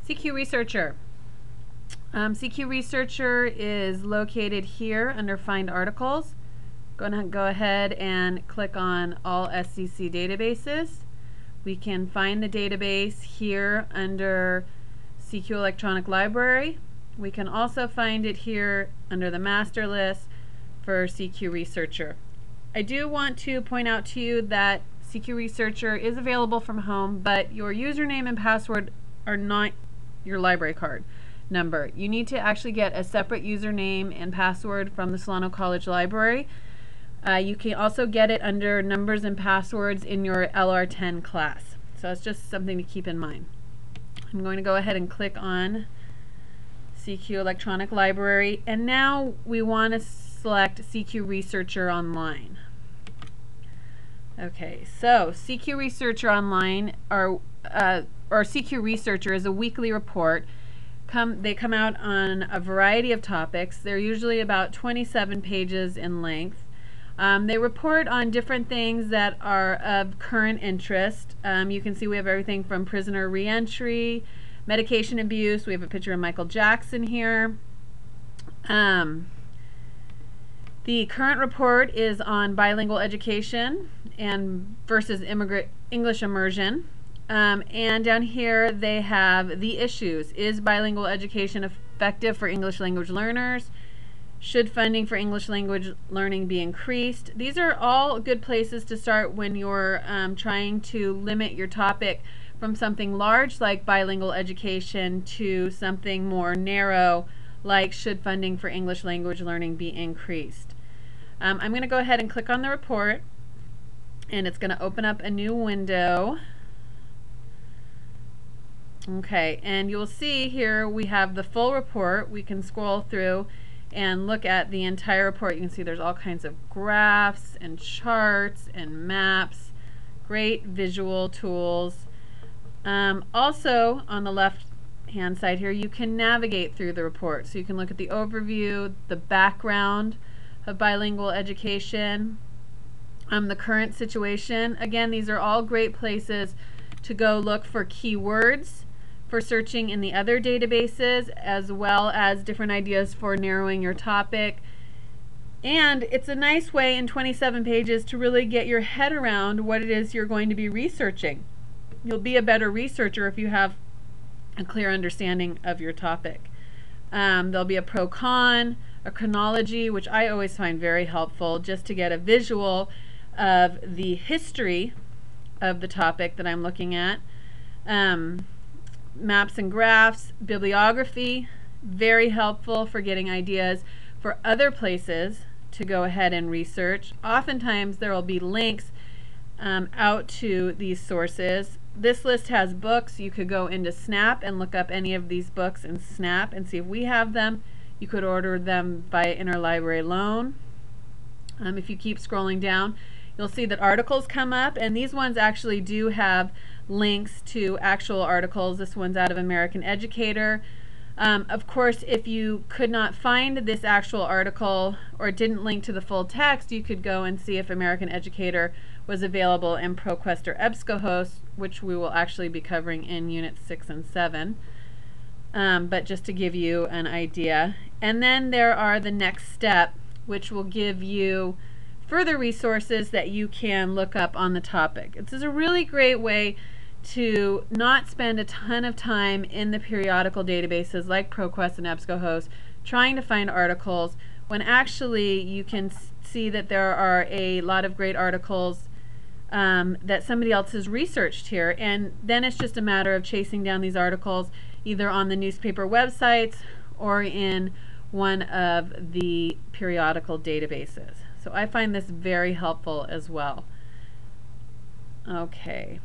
CQ Researcher. CQ Researcher is located here under Find Articles. Go ahead and click on All SCC Databases. We can find the database here under CQ Electronic Library. We can also find it here under the master list for CQ Researcher. I do want to point out to you that CQ Researcher is available from home, but your username and password are not your library card number. You need to actually get a separate username and password from the Solano College Library. You can also get it under numbers and passwords in your LR10 class. So it's just something to keep in mind. I'm going to go ahead and click on CQ Electronic Library, and now we want to select CQ Researcher Online. Okay, so CQ Researcher Online, or CQ Researcher, is a weekly report. They come out on a variety of topics. They're usually about 27 pages in length. They report on different things that are of current interest. You can see we have everything from prisoner reentry, medication abuse. We have a picture of Michael Jackson here. The current report is on bilingual education and versus English immersion. And down here they have the issues. Is bilingual education effective for English language learners? Should funding for English language learning be increased? These are all good places to start when you're trying to limit your topic from something large like bilingual education to something more narrow like should funding for English language learning be increased. I'm going to go ahead and click on the report, and it's going to open up a new window. Okay, and you'll see here we have the full report. We can scroll through and look at the entire report. You can see there's all kinds of graphs and charts and maps, great visual tools. Also on the left hand side here you can navigate through the report. So you can look at the overview, the background of bilingual education, the current situation. Again, these are all great places to go look for keywords for searching in the other databases, as well as different ideas for narrowing your topic. And it's a nice way in 27 pages to really get your head around what it is you're going to be researching. You'll be a better researcher if you have a clear understanding of your topic. There'll be a pro-con, a chronology, which I always find very helpful just to get a visual of the history of the topic that I'm looking at. Maps and graphs, bibliography, very helpful for getting ideas for other places to go ahead and research. Oftentimes there will be links out to these sources. This list has books. You could go into Snap and look up any of these books in Snap and see if we have them. You could order them by interlibrary loan. If you keep scrolling down, you'll see that articles come up, and these ones actually do have links to actual articles. This one's out of American Educator. Of course, if you could not find this actual article or didn't link to the full text, you could go and see if American Educator was available in ProQuest or EBSCOhost, which we will actually be covering in Units 6 and 7. But just to give you an idea. And then there are the next step, which will give you further resources that you can look up on the topic. This is a really great way to not spend a ton of time in the periodical databases like ProQuest and EBSCOhost trying to find articles, when actually you can see that there are a lot of great articles that somebody else has researched here, and then it's just a matter of chasing down these articles either on the newspaper websites or in one of the periodical databases. So I find this very helpful as well. Okay.